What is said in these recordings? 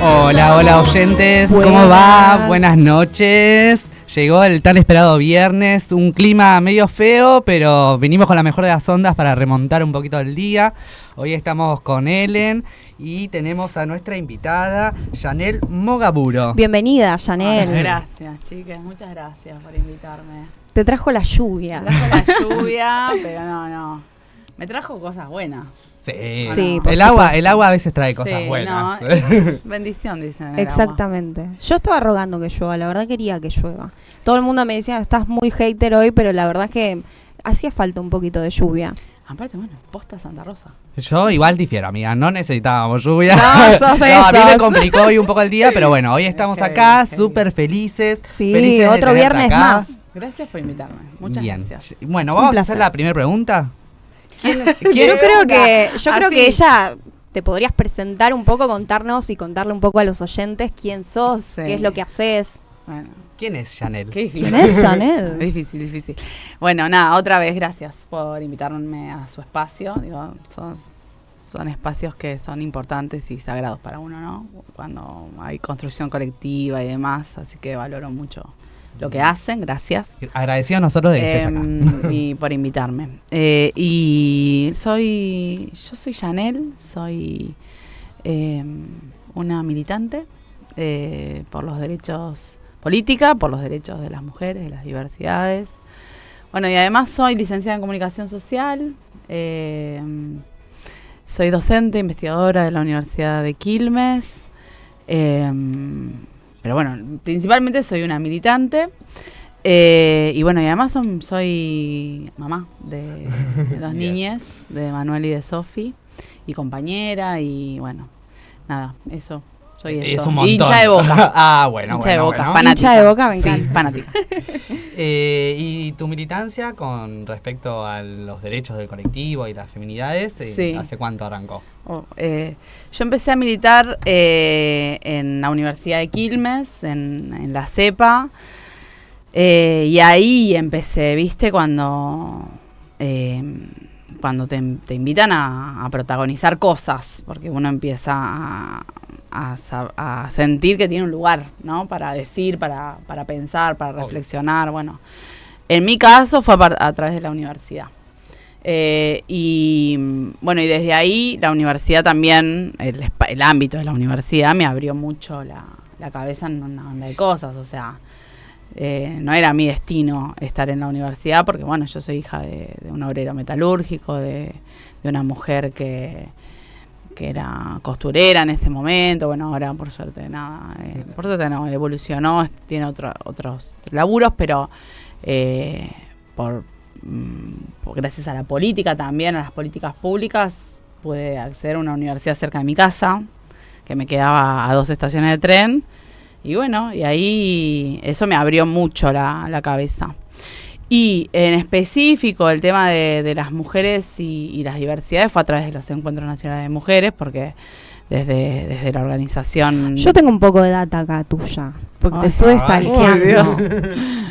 Hola, hola oyentes, ¿cómo va? Buenas noches. Llegó el tan esperado viernes, un clima medio feo, pero venimos con la mejor de las ondas para remontar un poquito el día. Hoy estamos con Ellen y tenemos a nuestra invitada, Yanel Mogaburo. Bienvenida, Yanel. Gracias, chicas, muchas gracias por invitarme. Te trajo la lluvia. Me trajo la lluvia, pero no. Me trajo cosas buenas. Sí, el agua a veces trae cosas buenas. No, es bendición, dicen. Exactamente. Yo estaba rogando que llueva, la verdad quería que llueva. Todo el mundo me decía, estás muy hater hoy, pero la verdad es que hacía falta un poquito de lluvia. Aparte, bueno, posta Santa Rosa. Yo igual difiero, amiga, no necesitábamos lluvia. No, sos de a mí me esos. complicó hoy un poco el día, pero bueno, hoy estamos acá, súper felices. Sí, felices de otro tenerte viernes acá. más. Gracias por invitarme. Muchas Bien. gracias. Bueno, vamos a hacer placer. la primera pregunta. Yo creo que Así. ella te podrías presentar un poco, contarnos y contarle un poco a los oyentes quién sos, Sí. qué es lo que haces. Bueno, ¿Quién es Yanel? qué difícil. ¿Quién es Yanel? Difícil. Bueno, nada, otra vez gracias por invitarme a su espacio. Digo, son espacios que son importantes y sagrados para uno, ¿no? Cuando hay construcción colectiva y demás, así que valoro mucho lo que hacen, gracias. Agradecido a nosotros de que estés acá. Y por invitarme. Yo soy Yanel, soy una militante por los derechos política, por los derechos de las mujeres, de las diversidades. Bueno, y además soy licenciada en comunicación social, soy docente, investigadora de la Universidad de Quilmes, pero bueno, principalmente soy una militante. Y bueno, y además soy mamá de dos niñas, de Manuel y de Sofi, y compañera, y bueno, nada, eso. Soy eso. Es un montón. Hincha de Boca. Bueno. Hincha de Boca, bueno. fanática. Hincha de Boca, me Sí, encanta. fanática. ¿Y tu militancia con respecto a los derechos del colectivo y las feminidades, Sí. hace cuánto arrancó? Yo empecé a militar en la Universidad de Quilmes, en la CEPA, y ahí empecé, ¿viste? Cuando te invitan a protagonizar cosas, porque uno empieza a sentir que tiene un lugar, ¿no? Para decir, para pensar, para reflexionar. Bueno, en mi caso fue a través de la universidad. Y bueno, y desde ahí la universidad también, el ámbito de la universidad me abrió mucho la cabeza en una banda de cosas. O sea, no era mi destino estar en la universidad, porque bueno, yo soy hija de un obrero metalúrgico, de una mujer que era costurera en ese momento. Bueno, ahora por suerte nada, evolucionó, tiene otros laburos, pero gracias a la política también, a las políticas públicas, pude acceder a una universidad cerca de mi casa, que me quedaba a 2 estaciones de tren. Y bueno, y ahí eso me abrió mucho la cabeza. Y en específico el tema de las mujeres y las diversidades fue a través de los Encuentros Nacionales de Mujeres, porque desde la organización... Yo tengo un poco de data acá tuya, porque te Ay, estuve ay, stalkeando.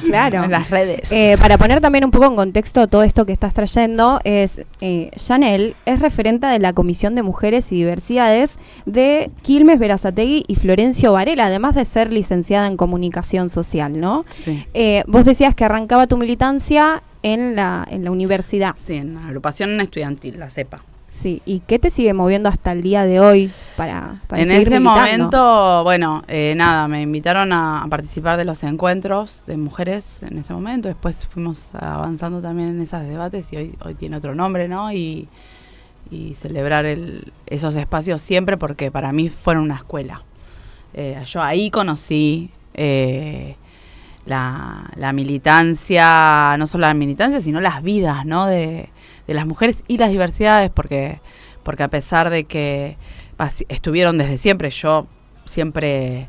Claro. en las redes. Para poner también un poco en contexto todo esto que estás trayendo, Yanel es referente de la Comisión de Mujeres y Diversidades de Quilmes, Berazategui y Florencio Varela, además de ser licenciada en Comunicación Social, ¿no? Sí. Vos decías que arrancaba tu militancia en la universidad. Sí, en la agrupación estudiantil, la CEPA. Sí, ¿y qué te sigue moviendo hasta el día de hoy para en seguir ese militando? momento, bueno, nada, me invitaron a participar de los encuentros de mujeres en ese momento. Después fuimos avanzando también en esos debates y hoy tiene otro nombre, ¿no? Y celebrar esos espacios siempre, porque para mí fueron una escuela. Yo ahí conocí la militancia, no solo la militancia, sino las vidas, ¿no? De las mujeres y las diversidades, porque a pesar de que estuvieron desde siempre, yo siempre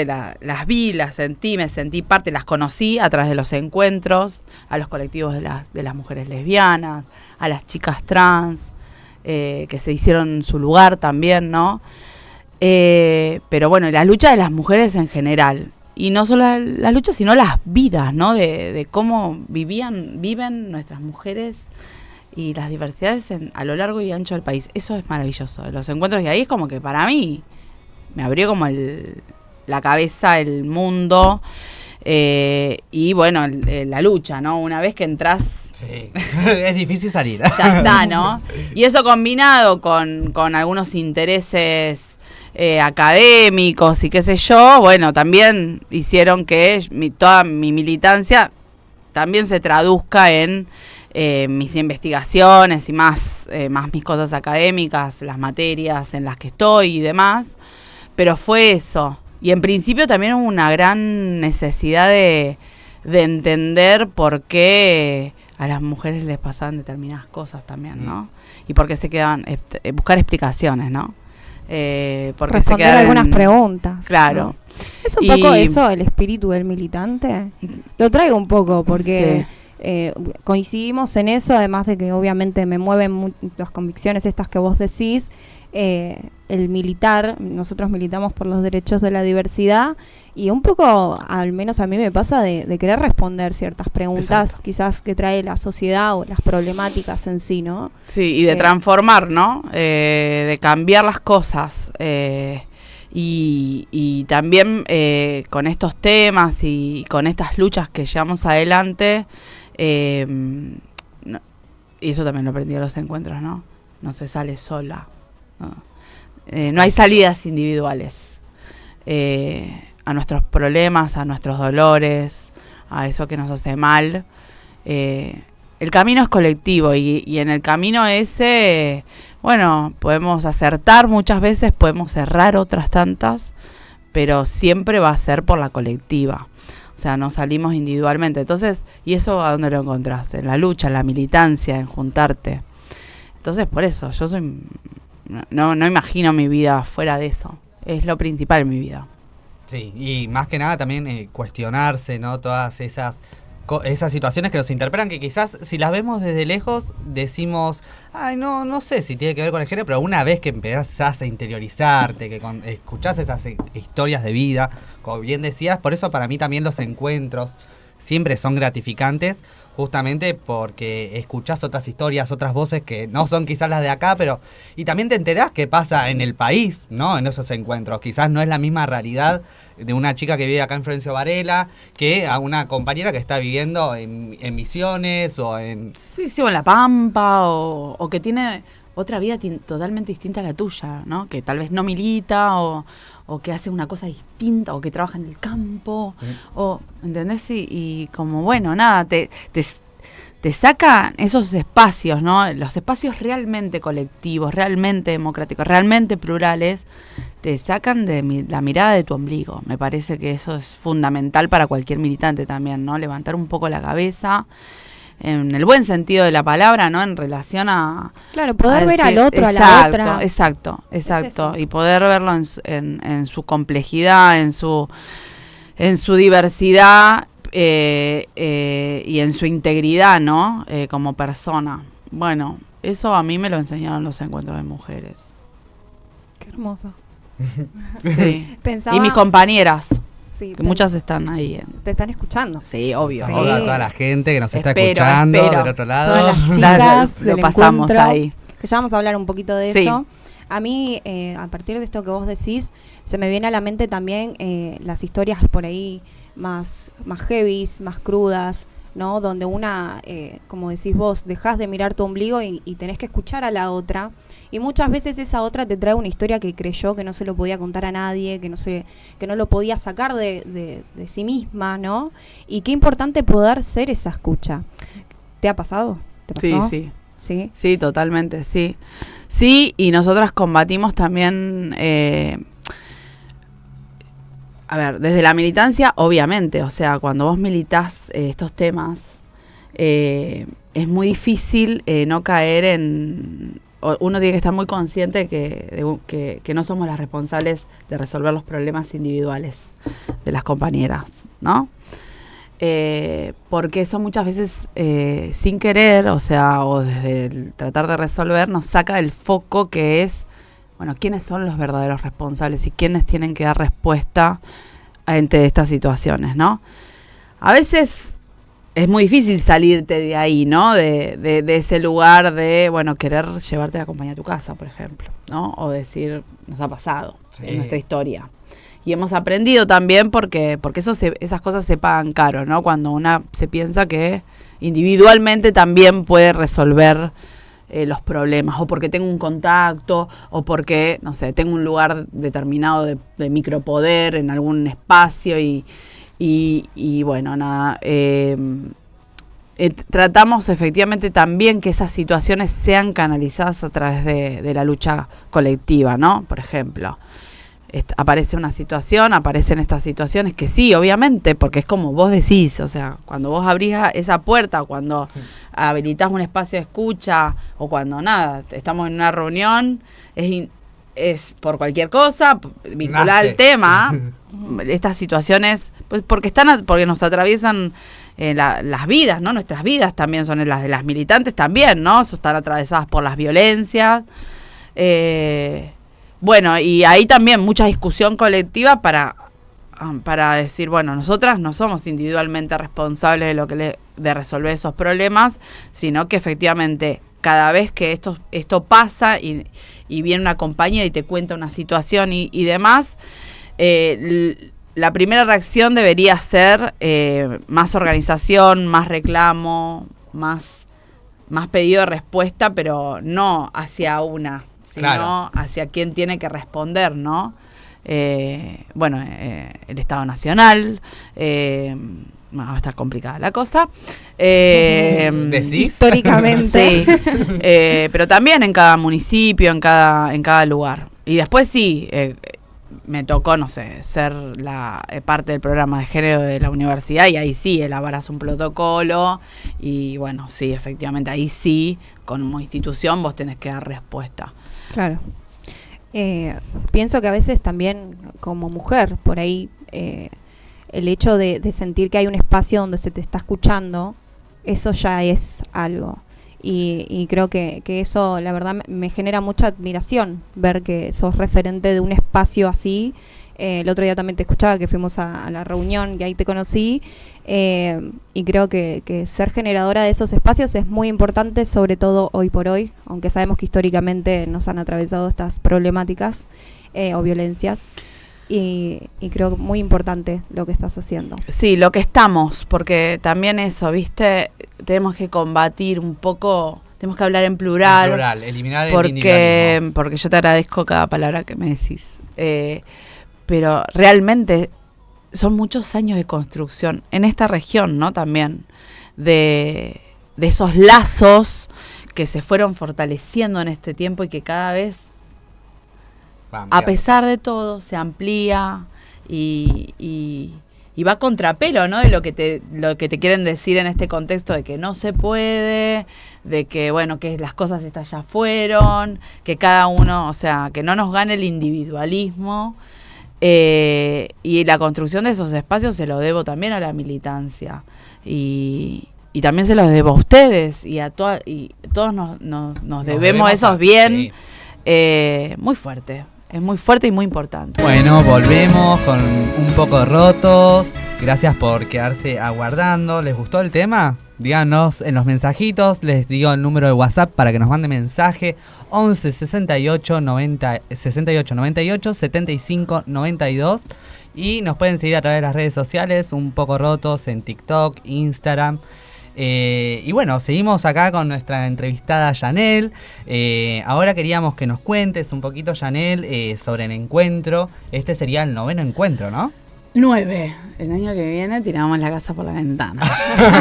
las vi, las sentí, me sentí parte, las conocí a través de los encuentros, a los colectivos de las mujeres lesbianas, a las chicas trans, que se hicieron su lugar también, ¿no? Pero bueno, la lucha de las mujeres en general, y no solo las luchas, sino las vidas, ¿no? De cómo viven nuestras mujeres y las diversidades a lo largo y ancho del país. Eso es maravilloso, de los encuentros, y ahí es como que para mí me abrió como la cabeza, el mundo, y bueno, la lucha, ¿no? Una vez que entras... Sí, es difícil salir. Ya está, ¿no? Y eso combinado con algunos intereses académicos y qué sé yo, bueno, también hicieron que toda mi militancia también se traduzca en mis investigaciones y más mis cosas académicas, las materias en las que estoy y demás. Pero fue eso. Y en principio también hubo una gran necesidad de entender por qué a las mujeres les pasaban determinadas cosas también, ¿no? Y por qué se quedaban, buscar explicaciones, ¿no? Porque responder algunas preguntas. Claro. ¿No? ¿Es un poco eso el espíritu del militante? Lo traigo un poco porque coincidimos en eso, además de que obviamente me mueven las convicciones estas que vos decís. El militar, nosotros militamos por los derechos de la diversidad y un poco, al menos a mí me pasa, de querer responder ciertas preguntas. Exacto. Quizás que trae la sociedad o las problemáticas en sí, ¿no? Sí, y de transformar, ¿no? De cambiar las cosas y también con estos temas y con estas luchas que llevamos adelante, y eso también lo aprendí a los encuentros, ¿no? No se sale sola. No hay salidas individuales a nuestros problemas, a nuestros dolores, a eso que nos hace mal. El camino es colectivo y en el camino ese, bueno, podemos acertar muchas veces, podemos errar otras tantas, pero siempre va a ser por la colectiva. O sea, no salimos individualmente. Entonces, ¿y eso a dónde lo encontrás? En la lucha, en la militancia, en juntarte. Entonces, por eso, yo soy... No imagino mi vida fuera de eso. Es lo principal en mi vida. Sí, y más que nada también cuestionarse, ¿no? Todas esas situaciones que nos interpelan, que quizás si las vemos desde lejos decimos, ay, no sé si tiene que ver con el género, pero una vez que empezás a interiorizarte, que escuchás esas historias de vida, como bien decías, por eso para mí también los encuentros siempre son gratificantes, justamente porque escuchás otras historias, otras voces que no son quizás las de acá, pero y también te enterás qué pasa en el país, ¿no? En esos encuentros. Quizás no es la misma realidad de una chica que vive acá en Florencio Varela que a una compañera que está viviendo en Misiones o en... Sí, o en La Pampa o que tiene otra vida totalmente distinta a la tuya, ¿no? Que tal vez no milita o que hace una cosa distinta, o que trabaja en el campo, o, ¿entendés? Y como, bueno, nada, te sacan esos espacios, ¿no? Los espacios realmente colectivos, realmente democráticos, realmente plurales, te sacan de la mirada de tu ombligo. Me parece que eso es fundamental para cualquier militante también, ¿no? Levantar un poco la cabeza, en el buen sentido de la palabra, ¿no? En relación a... Claro, poder ver al otro, a la otra. Exacto. Y poder verlo en su complejidad, en su diversidad y en su integridad, ¿no? Como persona. Bueno, eso a mí me lo enseñaron los encuentros de mujeres. Qué hermoso. Sí. Y mis compañeras. Sí, que muchas están ahí. Te están escuchando. Sí, obvio. Sí. Hola a toda la gente que nos está escuchando del otro lado. Todas las chicas lo pasamos ahí. Que ya vamos a hablar un poquito de eso. A mí, a partir de esto que vos decís, se me viene a la mente también las historias por ahí más heavies, más crudas, ¿no? Donde una, como decís vos, dejás de mirar tu ombligo y tenés que escuchar a la otra. Y muchas veces esa otra te trae una historia que creyó que no se lo podía contar a nadie, que no lo podía sacar de sí misma, ¿no? Y qué importante poder ser esa escucha. ¿Te ha pasado? ¿Te pasó? Sí. Sí, totalmente, sí. Sí, y nosotras combatimos también... a ver, desde la militancia, obviamente, o sea, cuando vos militás estos temas, es muy difícil no caer en... Uno tiene que estar muy consciente que no somos las responsables de resolver los problemas individuales de las compañeras, ¿no? Porque eso muchas veces sin querer, o sea, o desde el tratar de resolver, nos saca del foco que es, bueno, quiénes son los verdaderos responsables y quiénes tienen que dar respuesta ante estas situaciones, ¿no? A veces es muy difícil salirte de ahí, ¿no? De ese lugar de, bueno, querer llevarte la compañía a tu casa, por ejemplo, ¿no? O decir, nos ha pasado en nuestra historia. Y hemos aprendido también porque esas cosas se pagan caro, ¿no? Cuando una se piensa que individualmente también puede resolver los problemas, o porque tengo un contacto, o porque, no sé, tengo un lugar determinado de micropoder en algún espacio y bueno, nada, tratamos efectivamente también que esas situaciones sean canalizadas a través de la lucha colectiva, ¿no? Por ejemplo, aparece una situación, aparecen estas situaciones que sí, obviamente, porque es como vos decís, o sea, cuando vos abrís esa puerta, cuando habilitás un espacio de escucha, o cuando nada, estamos en una reunión, es por cualquier cosa, vinculada al tema, estas situaciones, pues porque nos atraviesan las vidas, ¿no? Nuestras vidas también son las de las militantes también, ¿no? Están atravesadas por las violencias. Bueno, y ahí también mucha discusión colectiva para decir, bueno, nosotras no somos individualmente responsables de resolver esos problemas, sino que efectivamente cada vez que esto pasa y viene una compañera y te cuenta una situación y demás, la primera reacción debería ser más organización, más reclamo, más pedido de respuesta, pero no hacia una, sino hacia quien tiene que responder, ¿no? Bueno, el Estado Nacional, va a estar complicada la cosa. Históricamente. Sí, pero también en cada municipio, en cada lugar. Y después sí, me tocó, no sé, ser la parte del programa de género de la universidad, y ahí sí elaboras un protocolo y bueno, sí, efectivamente, ahí sí, como institución vos tenés que dar respuesta. Claro. Pienso que a veces también como mujer, por ahí, el hecho de sentir que hay un espacio donde se te está escuchando, eso ya es algo. Y creo que eso, la verdad, me genera mucha admiración, ver que sos referente de un espacio así. El otro día también te escuchaba, que fuimos a la reunión y ahí te conocí. Y creo que ser generadora de esos espacios es muy importante, sobre todo hoy por hoy, aunque sabemos que históricamente nos han atravesado estas problemáticas o violencias. Y creo que muy importante lo que estás haciendo. Sí, lo que estamos, porque también eso, ¿viste? Tenemos que combatir un poco, tenemos que hablar en plural. En plural, eliminar el individualismo. Porque yo te agradezco cada palabra que me decís. Pero realmente son muchos años de construcción en esta región, ¿no? También de esos lazos que se fueron fortaleciendo en este tiempo y que cada vez, a pesar de todo, se amplía y va a contrapelo, ¿no? De lo que te quieren decir en este contexto de que no se puede, de que, bueno, que las cosas estas ya fueron, que cada uno, o sea, que no nos gane el individualismo. Y la construcción de esos espacios se lo debo también a la militancia. Y también se los debo a ustedes y todos nos debemos esos bien. Sí. Muy fuerte. Es muy fuerte y muy importante. Bueno, volvemos con un poco rotos. Gracias por quedarse aguardando. ¿Les gustó el tema? Díganos en los mensajitos. Les digo el número de WhatsApp para que nos mande mensaje: 11 68 98 75 92. Y nos pueden seguir a través de las redes sociales, un poco rotos, en TikTok, Instagram. Y bueno, seguimos acá con nuestra entrevistada Yanel. Ahora queríamos que nos cuentes un poquito, Yanel, sobre el encuentro. Este sería el 9º encuentro, ¿no? 9. El año que viene tiramos la casa por la ventana.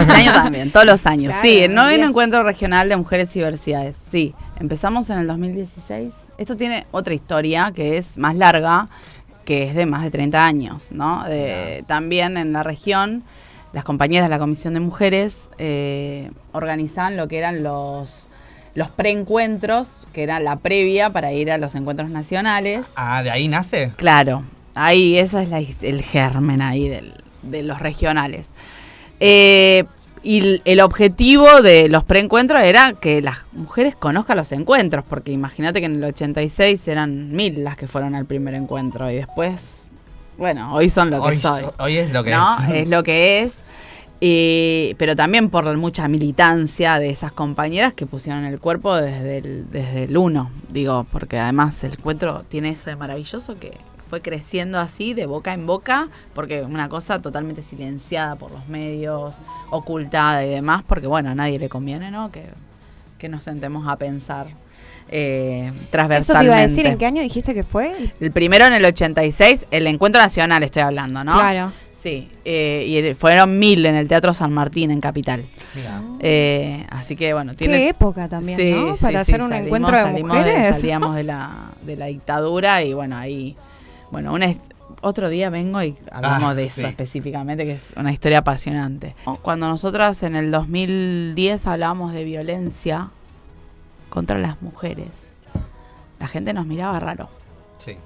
Este año también, todos los años. Claro, sí, el 9º encuentro regional de mujeres y diversidades. Sí, empezamos en el 2016. Esto tiene otra historia que es más larga, que es de más de 30 años, ¿no? También en la región, las compañeras de la Comisión de Mujeres organizaban lo que eran los preencuentros, que era la previa para ir a los encuentros nacionales. Ah, ¿de ahí nace? Claro, ahí esa es el germen ahí de los regionales. Y el objetivo de los preencuentros era que las mujeres conozcan los encuentros, porque imagínate que en el 86 eran 1000 las que fueron al primer encuentro y después... Bueno, hoy son lo que soy. Hoy es lo que ¿no? es. Es lo que es. Pero también por mucha militancia de esas compañeras que pusieron el cuerpo desde el 1, digo, porque además el encuentro tiene eso de maravilloso que fue creciendo así de boca en boca, porque una cosa totalmente silenciada por los medios, ocultada y demás, porque bueno, a nadie le conviene, ¿no? Que nos sentemos a pensar transversalmente. Eso te iba a decir, ¿en qué año dijiste que fue? El primero en el 86, el Encuentro Nacional estoy hablando, ¿no? Claro. Sí, y fueron 1000 en el Teatro San Martín, en Capital. Mira. Así que bueno, Qué época también, sí, ¿no? Sí, Para hacer un encuentro de mujeres. Salíamos de la dictadura y bueno, ahí, bueno, otro día vengo y hablamos de eso específicamente, que es una historia apasionante. Cuando nosotras en el 2010 hablábamos de violencia contra las mujeres, la gente nos miraba raro. Sí.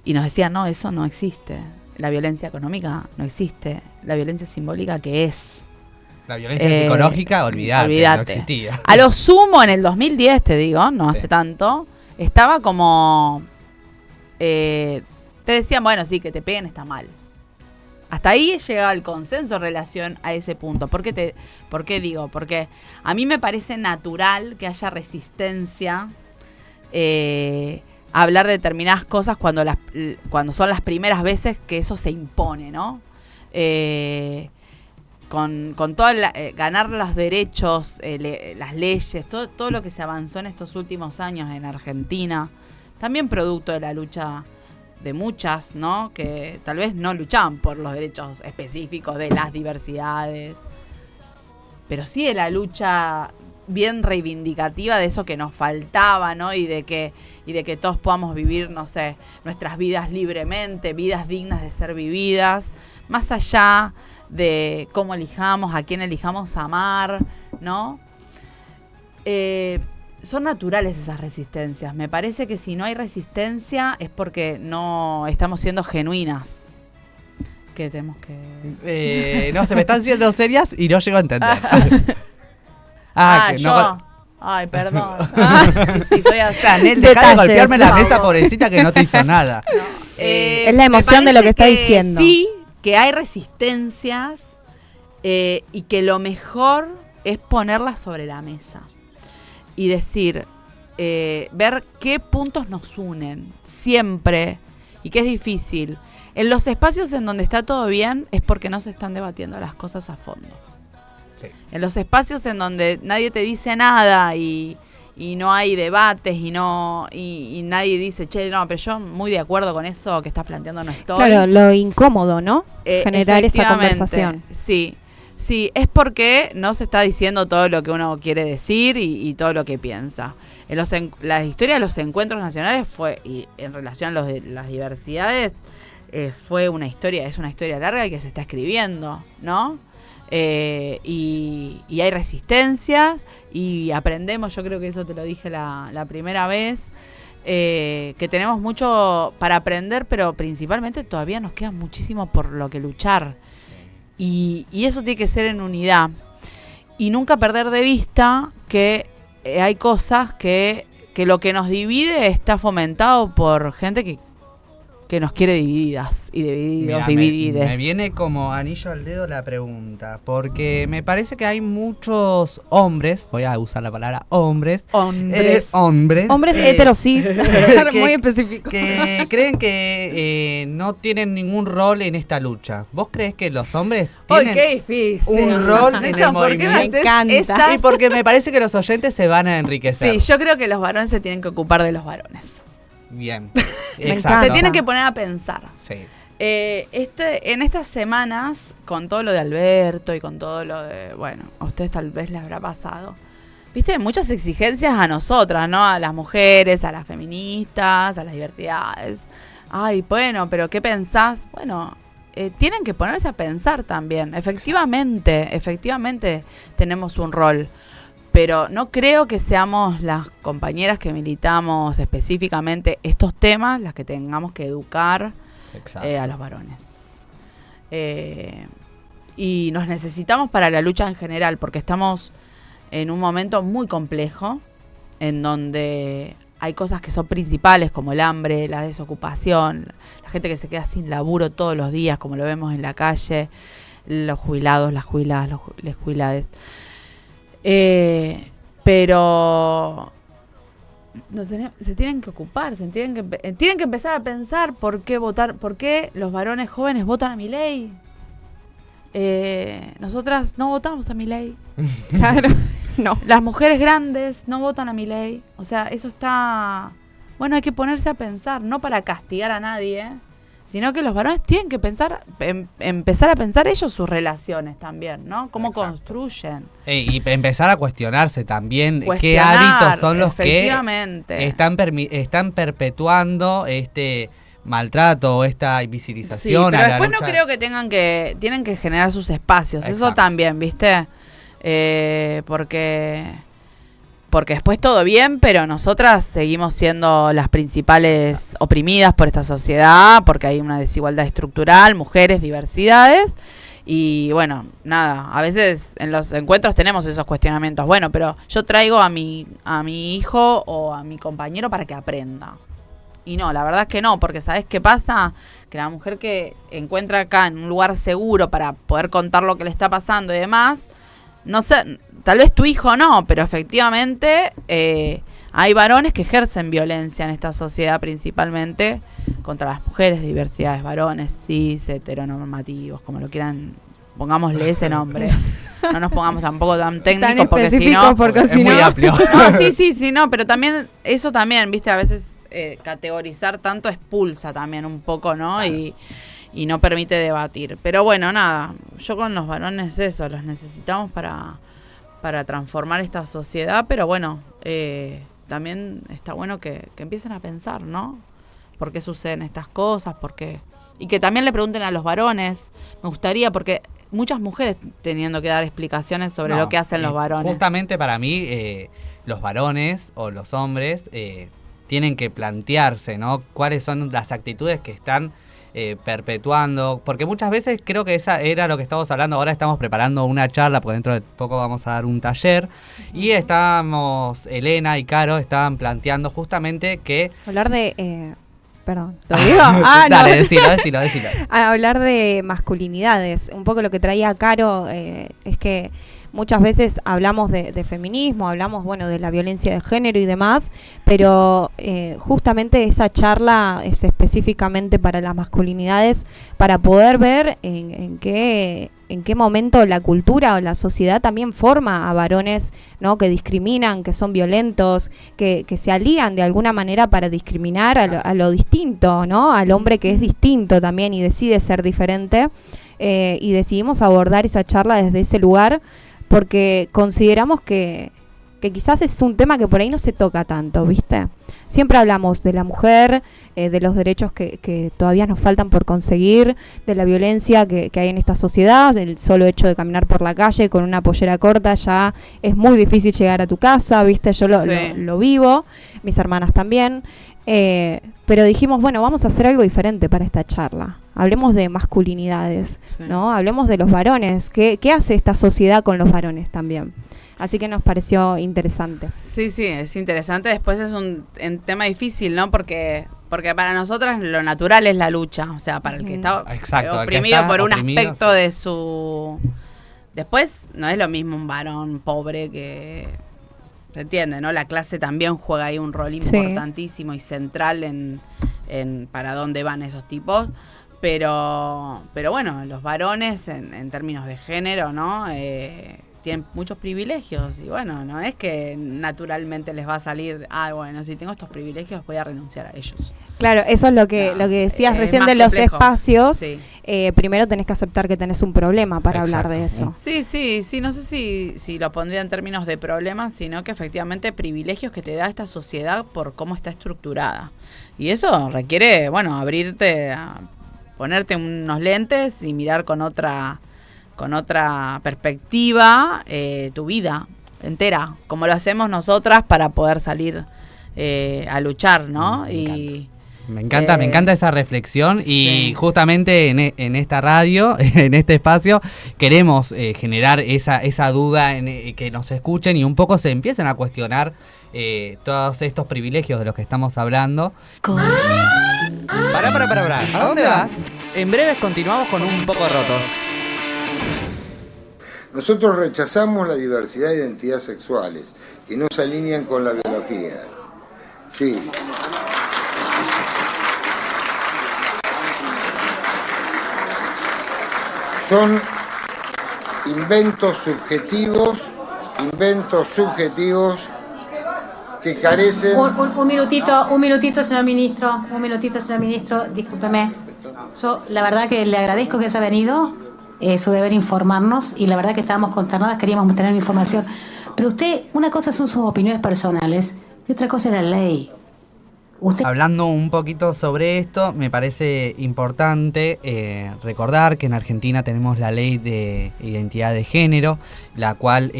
Y nos decía, no, eso no existe. La violencia económica no existe. La violencia simbólica, ¿qué es? La violencia psicológica, olvídate, no existía. A lo sumo, en el 2010, te digo, no hace tanto, estaba como... te decían, bueno, sí, que te peguen está mal. Hasta ahí llegaba el consenso en relación a ese punto. ¿Por qué digo? Porque a mí me parece natural que haya resistencia a hablar de determinadas cosas cuando son las primeras veces que eso se impone, ¿no? Con todo ganar los derechos, las leyes, todo lo que se avanzó en estos últimos años en Argentina, también producto de la lucha de muchas, ¿no? Que tal vez no luchaban por los derechos específicos de las diversidades, pero sí de la lucha bien reivindicativa de eso que nos faltaba, ¿no? Y de que todos podamos vivir, no sé, nuestras vidas libremente, vidas dignas de ser vividas, más allá de cómo elijamos, a quién elijamos amar, ¿no? Son naturales esas resistencias. Me parece que si no hay resistencia es porque no estamos siendo genuinas. Que tenemos que... no, se me están siendo serias y no llego a entender. yo... No... Ay, perdón. Sí, soy a Chanel, dejá de golpearme la mesa, pobrecita, que no te hizo nada. No, es la emoción de lo que está diciendo. Sí, que hay resistencias y que lo mejor es ponerlas sobre la mesa. Y decir, ver qué puntos nos unen siempre y que es difícil. En los espacios en donde está todo bien es porque no se están debatiendo las cosas a fondo. Sí. En los espacios en donde nadie te dice nada y no hay debates y nadie dice, che, no, pero yo muy de acuerdo con eso que estás planteando no estoy. Claro, lo incómodo, ¿no? Generar esa conversación. Sí. Sí, es porque no se está diciendo todo lo que uno quiere decir y todo lo que piensa. La historia de los encuentros nacionales y en relación a las diversidades, es una historia larga y que se está escribiendo, ¿no? Y hay resistencia y aprendemos, yo creo que eso te lo dije la primera vez, que tenemos mucho para aprender, pero principalmente todavía nos queda muchísimo por lo que luchar. Y eso tiene que ser en unidad. Y nunca perder de vista que hay cosas que lo que nos divide está fomentado por gente que nos quiere divididas y dividides. Me viene como anillo al dedo la pregunta, porque me parece que hay muchos hombres, voy a usar la palabra hombres heterosis, muy específico, que creen que no tienen ningún rol en esta lucha. ¿Vos crees que los hombres tienen qué difícil. un rol en el movimiento? Me encanta. Y porque me parece que los oyentes se van a enriquecer. Sí, yo creo que los varones se tienen que ocupar de los varones. Bien. Se tienen que poner a pensar. Sí. En estas semanas, con todo lo de Alberto y con todo lo de... Bueno, a ustedes tal vez les habrá pasado. Viste, muchas exigencias a nosotras, ¿no? A las mujeres, a las feministas, a las diversidades. Ay, bueno, pero ¿qué pensás? Bueno, tienen que ponerse a pensar también. Efectivamente tenemos un rol. Pero no creo que seamos las compañeras que militamos específicamente estos temas las que tengamos que educar a los varones. Y nos necesitamos para la lucha en general, porque estamos en un momento muy complejo, en donde hay cosas que son principales, como el hambre, la desocupación, la gente que se queda sin laburo todos los días, como lo vemos en la calle, los jubilados, las jubiladas, les jubilades. Pero se tienen que ocupar, tienen que empezar a pensar por qué los varones jóvenes votan a Milei. Nosotras no votamos a Milei. Claro, no. Las mujeres grandes no votan a Milei. O sea, eso está... Bueno, hay que ponerse a pensar, no para castigar a nadie, sino que los varones tienen que empezar a pensar ellos sus relaciones también, ¿no? Cómo construyen. Y empezar a cuestionarse también qué hábitos son los que están perpetuando este maltrato o esta invisibilización. Sí, pero a después la no lucha. creo que tienen que generar sus espacios. Exacto. Eso también, ¿viste? Porque después todo bien, pero nosotras seguimos siendo las principales oprimidas por esta sociedad, porque hay una desigualdad estructural, mujeres, diversidades. Y bueno, nada, a veces en los encuentros tenemos esos cuestionamientos. Bueno, pero yo traigo a mi hijo o a mi compañero para que aprenda. Y no, la verdad es que no, porque ¿sabés qué pasa? Que la mujer que encuentra acá en un lugar seguro para poder contar lo que le está pasando y demás, no sé, tal vez tu hijo no, pero efectivamente hay varones que ejercen violencia en esta sociedad, principalmente contra las mujeres de diversidades, varones, cis, heteronormativos, como lo quieran, pongámosle ese nombre. No nos pongamos tampoco tan técnicos, porque si no, es muy amplio. No, sí, no, pero también, eso también, viste, a veces categorizar tanto expulsa también un poco, ¿no? Claro. Y no permite debatir. Pero bueno, nada, yo con los varones eso, los necesitamos para transformar esta sociedad, pero bueno, también está bueno que empiecen a pensar, ¿no? ¿Por qué suceden estas cosas? Y que también le pregunten a los varones, me gustaría, porque muchas mujeres teniendo que dar explicaciones sobre lo que hacen los varones. Justamente para mí, los varones o los hombres tienen que plantearse, ¿no? Cuáles son las actitudes que están perpetuando, porque muchas veces creo que esa era lo que estamos hablando. Ahora estamos preparando una charla, porque dentro de poco vamos a dar un taller, y Elena y Caro estaban planteando justamente que... Hablar de... perdón, ¿lo digo? Dale, decilo. Hablar de masculinidades. Un poco lo que traía Caro es que muchas veces hablamos de feminismo, hablamos, bueno, de la violencia de género y demás, pero justamente esa charla es específicamente para las masculinidades, para poder ver en qué momento la cultura o la sociedad también forma a varones, ¿no? Que discriminan, que son violentos, que se alían de alguna manera para discriminar a lo distinto, ¿no? Al hombre que es distinto también y decide ser diferente, y decidimos abordar esa charla desde ese lugar, porque consideramos que quizás es un tema que por ahí no se toca tanto, ¿viste? Siempre hablamos de la mujer, de los derechos que todavía nos faltan por conseguir, de la violencia que hay en esta sociedad. El solo hecho de caminar por la calle con una pollera corta ya es muy difícil llegar a tu casa, ¿viste? Yo lo vivo, mis hermanas también. Pero dijimos, bueno, vamos a hacer algo diferente para esta charla. Hablemos de masculinidades, ¿no? Hablemos de los varones. ¿Qué hace esta sociedad con los varones también? Así que nos pareció interesante. Sí, es interesante. Después es un tema difícil, ¿no? Porque para nosotras lo natural es la lucha. O sea, para el que está oprimido por un aspecto de su... Después no es lo mismo un varón pobre que... ¿Se entiende, no? La clase también juega ahí un rol importantísimo y central en para dónde van esos tipos. Pero bueno, los varones en términos de género, ¿no? Tienen muchos privilegios y bueno, no es que naturalmente les va a salir, bueno, si tengo estos privilegios voy a renunciar a ellos. Claro, eso es lo que decías recién de los espacios. Sí. Primero tenés que aceptar que tenés un problema para hablar de eso. Sí, no sé si lo pondría en términos de problemas, sino que efectivamente privilegios que te da esta sociedad por cómo está estructurada. Y eso requiere, bueno, abrirte, ponerte unos lentes y mirar con otra perspectiva tu vida entera, como lo hacemos nosotras para poder salir a luchar, ¿no? Me encanta esa reflexión y justamente en esta radio, en este espacio, queremos generar esa duda, que nos escuchen y un poco se empiecen a cuestionar todos estos privilegios de los que estamos hablando. Pará. ¿A dónde vas? En breves continuamos con Un Poco Rotos. Nosotros rechazamos la diversidad de identidades sexuales que no se alinean con la biología. Sí. Son inventos subjetivos que carecen... Un minutito, señor ministro, discúlpeme. Yo la verdad que le agradezco que haya venido, su deber informarnos, y la verdad que estábamos consternadas, queríamos tener información. Pero usted, una cosa son sus opiniones personales y otra cosa es la ley. Hablando un poquito sobre esto, me parece importante recordar que en Argentina tenemos la ley de identidad de género, la cual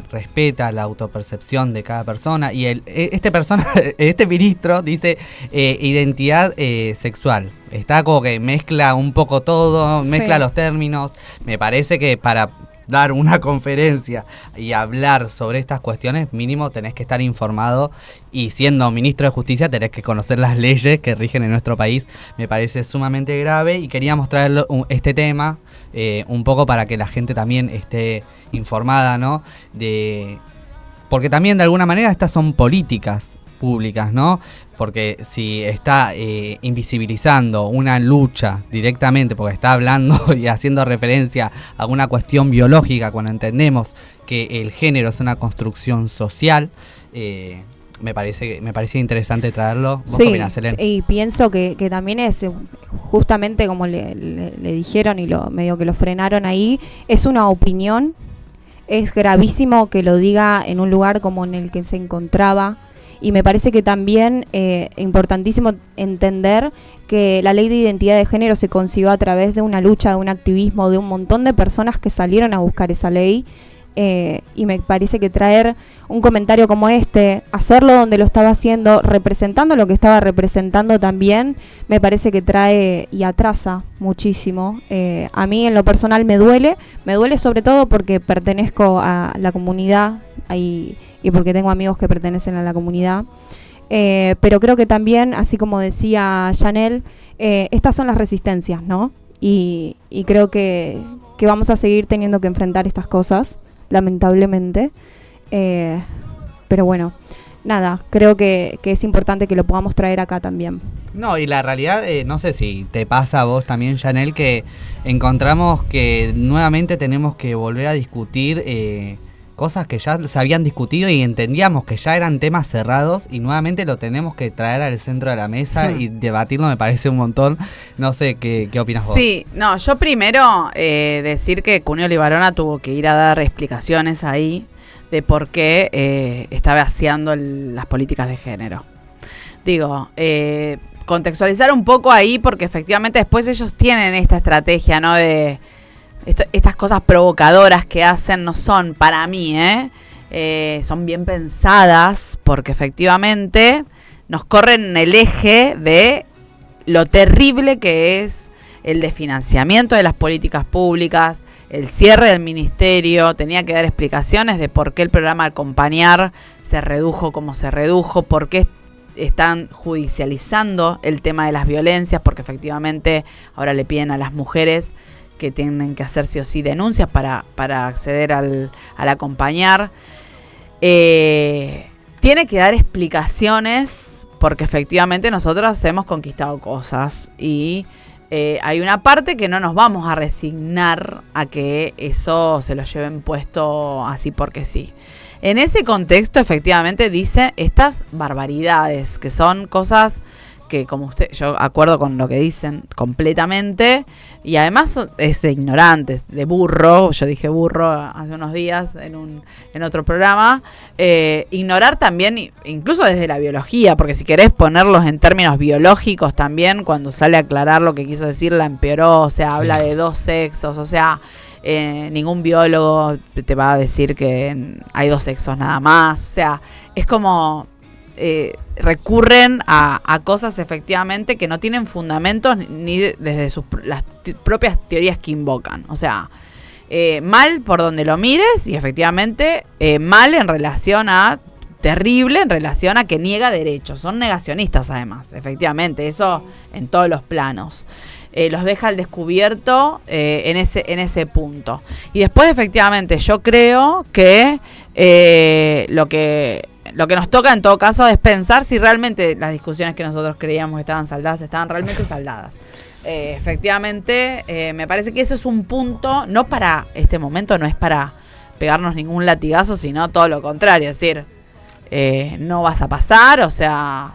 respeta la autopercepción de cada persona, y este ministro dice identidad sexual. Está como que mezcla un poco todo, mezcla los términos. Me parece que para dar una conferencia y hablar sobre estas cuestiones, mínimo tenés que estar informado, y siendo ministro de Justicia tenés que conocer las leyes que rigen en nuestro país. Me parece sumamente grave y queríamos traerlo este tema un poco para que la gente también esté informada, ¿no? Porque también de alguna manera estas son políticas públicas, ¿no? Porque si está invisibilizando una lucha directamente, porque está hablando y haciendo referencia a una cuestión biológica, cuando entendemos que el género es una construcción social, me parecía interesante traerlo. ¿Vos qué opinás, Helen? Y pienso que también es justamente como le dijeron y medio que lo frenaron ahí, es una opinión. Es gravísimo que lo diga en un lugar como en el que se encontraba. Y me parece que también importantísimo entender que la ley de identidad de género se concibió a través de una lucha, de un activismo, de un montón de personas que salieron a buscar esa ley. Y me parece que traer un comentario como este, hacerlo donde lo estaba haciendo, representando lo que estaba representando también, me parece que trae y atrasa muchísimo. A mí en lo personal me duele sobre todo porque pertenezco a la comunidad y porque tengo amigos que pertenecen a la comunidad. Pero creo que también, así como decía Janel, estas son las resistencias, ¿no? Y creo que vamos a seguir teniendo que enfrentar estas cosas, lamentablemente. Pero bueno, nada, creo que es importante que lo podamos traer acá también. No, y la realidad, no sé si te pasa a vos también, Janel, que encontramos que nuevamente tenemos que volver a discutir cosas que ya se habían discutido y entendíamos que ya eran temas cerrados, y nuevamente lo tenemos que traer al centro de la mesa y debatirlo. Me parece un montón. No sé, ¿qué opinas vos? Sí, no, yo primero decir que Cuneo Libarona tuvo que ir a dar explicaciones ahí de por qué está vaciando las políticas de género. Digo, contextualizar un poco ahí, porque efectivamente después ellos tienen esta estrategia, ¿no? De estas cosas provocadoras que hacen no son, para mí, son bien pensadas, porque efectivamente nos corren el eje de lo terrible que es el desfinanciamiento de las políticas públicas, el cierre del ministerio. Tenía que dar explicaciones de por qué el programa Acompañar se redujo como se redujo, por qué están judicializando el tema de las violencias, porque efectivamente ahora le piden a las mujeres que tienen que hacer sí o sí denuncias para acceder al Acompañar. Tiene que dar explicaciones, porque efectivamente nosotros hemos conquistado cosas y hay una parte que no nos vamos a resignar a que eso se lo lleven puesto así porque sí. En ese contexto efectivamente dice estas barbaridades, que son cosas que, como yo acuerdo con lo que dicen completamente, y además es de ignorantes, de burro. Yo dije burro hace unos días en otro programa. Ignorar también, incluso desde la biología, porque si querés ponerlos en términos biológicos también, cuando sale a aclarar lo que quiso decir, la empeoró. O sea, sí, habla de dos sexos, o sea, ningún biólogo te va a decir que hay dos sexos nada más. O sea, es como recurren a cosas efectivamente que no tienen fundamentos ni desde las propias teorías que invocan. O sea, mal por donde lo mires, y efectivamente mal en relación a terrible, en relación a que niega derechos. Son negacionistas además, efectivamente, eso en todos los planos. los deja al descubierto en ese punto. Y después, efectivamente, yo creo que lo que nos toca en todo caso es pensar si realmente las discusiones que nosotros creíamos que estaban saldadas estaban realmente saldadas. Efectivamente, me parece que eso es un punto, no para este momento, no es para pegarnos ningún latigazo, sino todo lo contrario, es decir, no vas a pasar, o sea,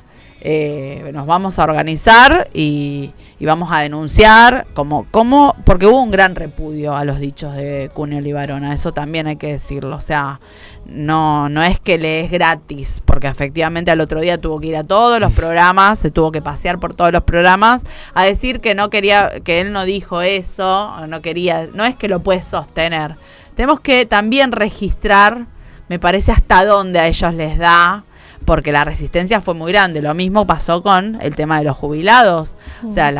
nos vamos a organizar y vamos a denunciar porque hubo un gran repudio a los dichos de Cunio Libarona, eso también hay que decirlo, o sea, no es que le es gratis, porque efectivamente al otro día tuvo que ir a todos los programas, se tuvo que pasear por todos los programas a decir que no quería, que él no dijo eso, no es que lo puede sostener. Tenemos que también registrar, me parece, hasta dónde a ellos les da, porque la resistencia fue muy grande. Lo mismo pasó con el tema de los jubilados. O sea,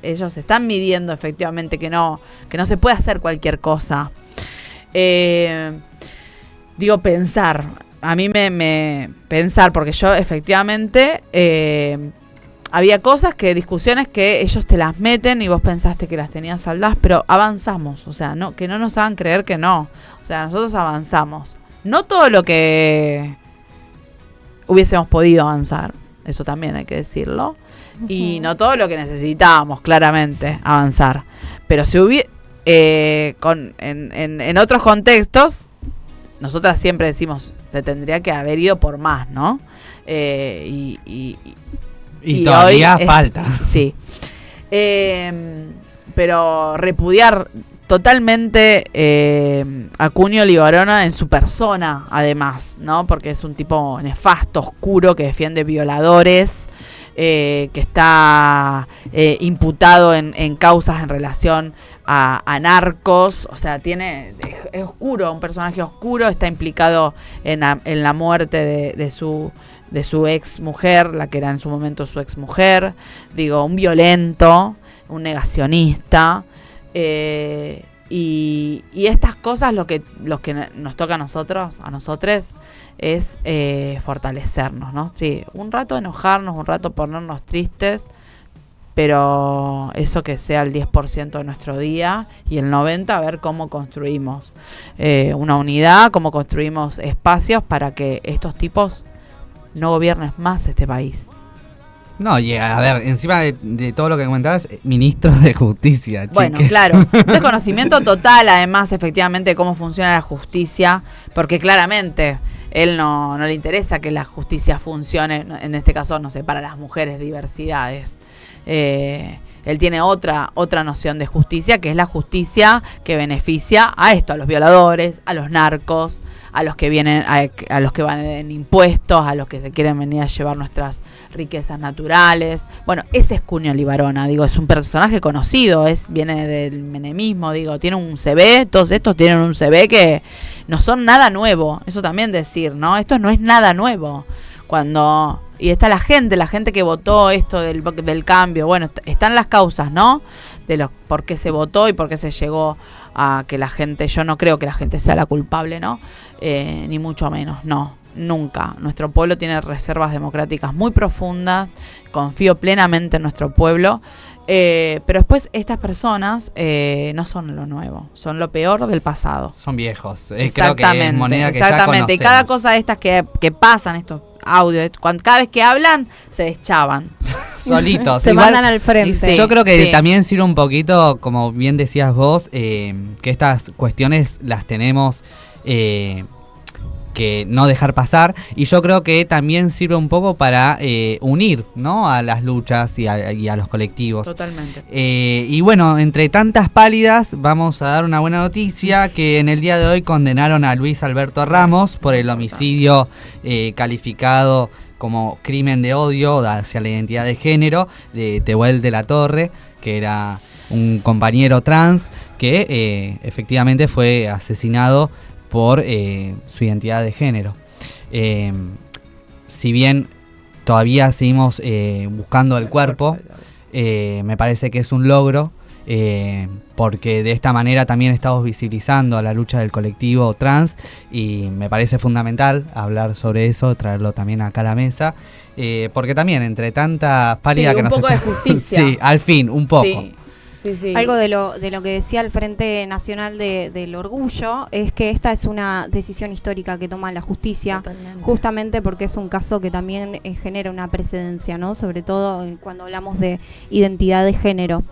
ellos están midiendo efectivamente que no se puede hacer cualquier cosa. Digo, pensar. A mí pensar, porque yo efectivamente había discusiones que ellos te las meten y vos pensaste que las tenías saldadas, pero avanzamos. O sea, que no nos hagan creer que no. O sea, nosotros avanzamos. No todo lo que hubiésemos podido avanzar, eso también hay que decirlo, y no todo lo que necesitábamos, claramente, avanzar. Pero si en otros contextos, nosotras siempre decimos, se tendría que haber ido por más, ¿no? Y todavía falta. Sí. Pero repudiar totalmente a Cunio Libarona en su persona, además, ¿no? Porque es un tipo nefasto, oscuro, que defiende violadores, que está imputado en causas en relación a narcos, o sea, es oscuro, un personaje oscuro, está implicado en la muerte de su ex mujer, la que era en su momento su ex mujer, digo, un violento, un negacionista. Y estas cosas lo que nos toca a nosotros es fortalecernos, ¿no? Sí, un rato enojarnos, un rato ponernos tristes, pero eso que sea el 10% de nuestro día y el 90% a ver cómo construimos una unidad, cómo construimos espacios para que estos tipos no gobiernen más este país. No, y a ver, encima de todo lo que comentabas, ministros de justicia, chiques. Bueno, claro, un desconocimiento total, además, efectivamente, de cómo funciona la justicia, porque claramente él no le interesa que la justicia funcione, en este caso, no sé, para las mujeres, diversidades. Él tiene otra noción de justicia, que es la justicia que beneficia a los violadores, a los narcos, a los que vienen, a los que van en impuestos, a los que se quieren venir a llevar nuestras riquezas naturales. Bueno, ese es Cunio Libarona, digo, es un personaje conocido, viene del menemismo, digo, tiene un CV, todos estos tienen un CV que no son nada nuevo, eso también decir, ¿no? Esto no es nada nuevo. Y está la gente que votó esto del cambio. Bueno, están las causas, ¿no? De por qué se votó y por qué se llegó a que la gente, yo no creo que la gente sea la culpable, ¿no? Ni mucho menos, no, nunca. Nuestro pueblo tiene reservas democráticas muy profundas, confío plenamente en nuestro pueblo, pero después estas personas no son lo nuevo, son lo peor del pasado. Son viejos, creo que es moneda que ya exactamente, y cada cosa de estas que pasan, estos audios, cada vez que hablan, se deschavan. Solitos. Se mandan al frente. Sí, yo creo que también sirve un poquito, como bien decías vos, que estas cuestiones las tenemos que no dejar pasar, y yo creo que también sirve un poco para unir, ¿no?, a las luchas y a los colectivos. Totalmente. Y bueno, entre tantas pálidas vamos a dar una buena noticia, que en el día de hoy condenaron a Luis Alberto Ramos por el homicidio calificado como crimen de odio hacia la identidad de género de Tehuel de la Torre, que era un compañero trans que efectivamente fue asesinado por su identidad de género. Si bien todavía seguimos buscando el cuerpo, me parece que es un logro porque de esta manera también estamos visibilizando a la lucha del colectivo trans y me parece fundamental hablar sobre eso, traerlo también acá a la mesa, porque también entre tantas pálidas que nos un poco de justicia. Sí, al fin, un poco. Sí. Algo de lo que decía el Frente Nacional del Orgullo es que esta es una decisión histórica que toma la justicia. Totalmente. Justamente porque es un caso que también genera una precedencia, ¿no? Sobre todo cuando hablamos de identidad de género.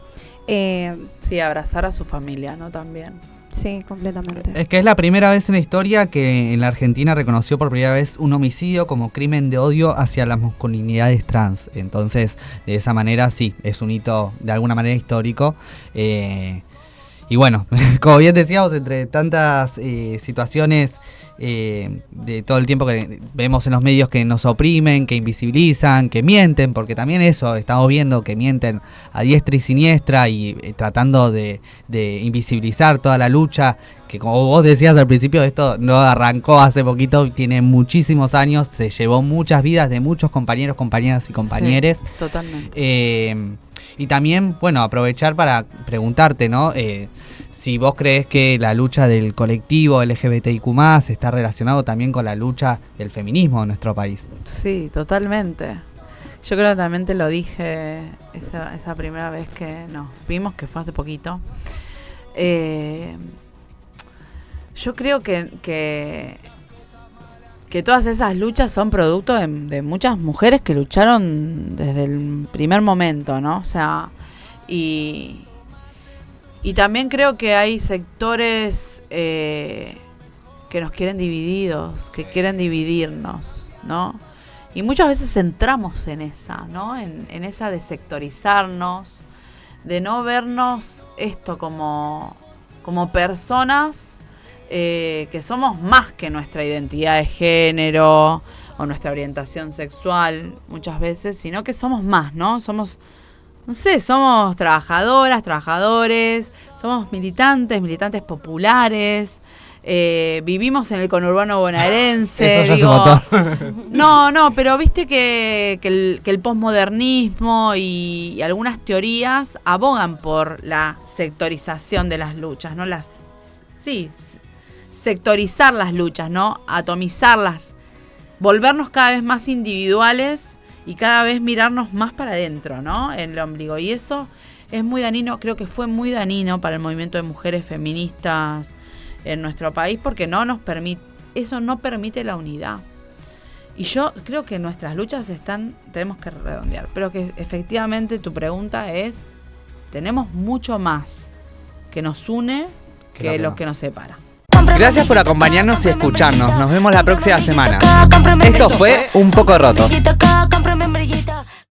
Sí, abrazar a su familia, ¿no? También. Sí, completamente. Es que es la primera vez en la historia que en la Argentina reconoció por primera vez un homicidio como crimen de odio hacia las masculinidades trans. Entonces, de esa manera sí, es un hito de alguna manera histórico. Y bueno, como bien decíamos, entre tantas situaciones de todo el tiempo que vemos en los medios que nos oprimen, que invisibilizan, que mienten, porque también eso, estamos viendo que mienten a diestra y siniestra y tratando de invisibilizar toda la lucha, que como vos decías al principio, esto no arrancó hace poquito, tiene muchísimos años, se llevó muchas vidas de muchos compañeros, compañeras y compañeres. Sí, totalmente. Y también, bueno, aprovechar para preguntarte, ¿no? Si vos crees que la lucha del colectivo LGBTIQ+, está relacionado también con la lucha del feminismo en nuestro país. Sí, totalmente. Yo creo que también te lo dije esa primera vez que nos vimos, que fue hace poquito. Yo creo que todas esas luchas son producto de muchas mujeres que lucharon desde el primer momento, ¿no? O sea, y también creo que hay sectores que nos quieren divididos, que quieren dividirnos, ¿no? Y muchas veces entramos en esa, ¿no? En esa de sectorizarnos, de no vernos esto como personas que somos más que nuestra identidad de género o nuestra orientación sexual muchas veces, sino que somos más, ¿no? Somos, no sé, somos trabajadoras, trabajadores, somos militantes populares, vivimos en el conurbano bonaerense. Eso ya se votó. No, pero viste que el posmodernismo y algunas teorías abogan por la sectorización de las luchas, ¿no? Sectorizar las luchas, ¿no? Atomizarlas, volvernos cada vez más individuales y cada vez mirarnos más para adentro, ¿no? En el ombligo. Y eso es muy dañino, creo que fue muy dañino para el movimiento de mujeres feministas en nuestro país, porque eso no permite la unidad. Y yo creo que nuestras luchas tenemos que redondear, pero que efectivamente tu pregunta es, tenemos mucho más que nos une que lo que nos separa. Gracias por acompañarnos y escucharnos. Nos vemos la próxima semana. Esto fue Un Poco Rotos.